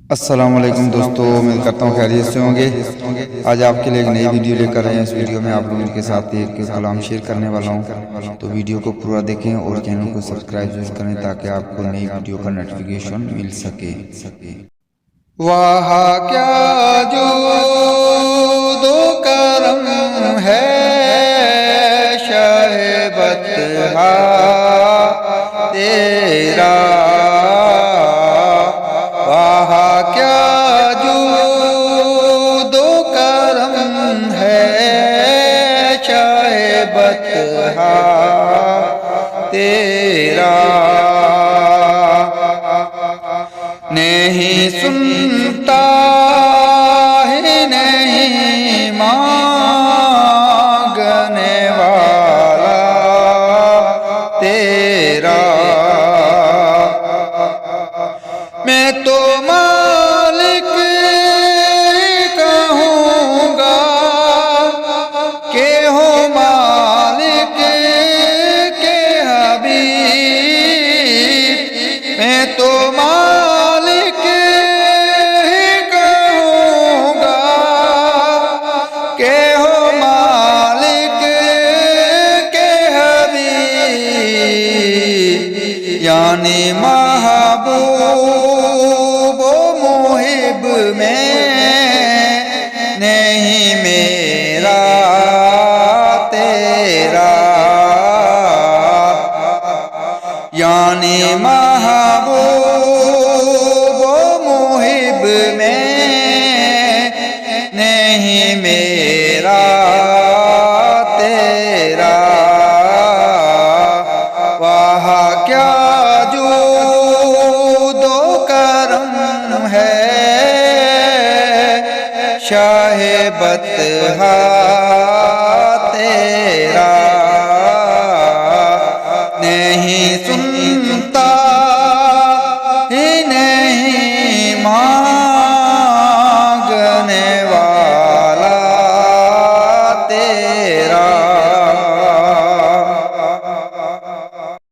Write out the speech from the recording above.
अस्सलामुअलैकुम दोस्तों, उम्मीद करता हूँ खैरियत से होंगे। आज आपके लिए एक नई वीडियो लेकर आए हैं। इस वीडियो में आप लोगों के साथ एक कलाम शेयर करने वाला हूँ, तो वीडियो को पूरा देखें और चैनल को सब्सक्राइब जरूर करें ताकि आपको नई वीडियो का नोटिफिकेशन मिल सके। वाह क्या जो दो करम है शाहिबत तेरा, वाह क्या जो दो करम है शाहिबत तेरा। नहीं सुनता है नहीं मांगने वाला तेरा, मैं तो मालिक कहूँगा के हो मालिक के हबीब, मैं तो मालिक कहूँगा के हो मालिक के हबीब, यानी महबूब मुहिब में नहीं मेरा तेरा, यानी महबूब मुहिब में नहीं मेरा तेरा। वाह क्या जो दो करम है शाहिबत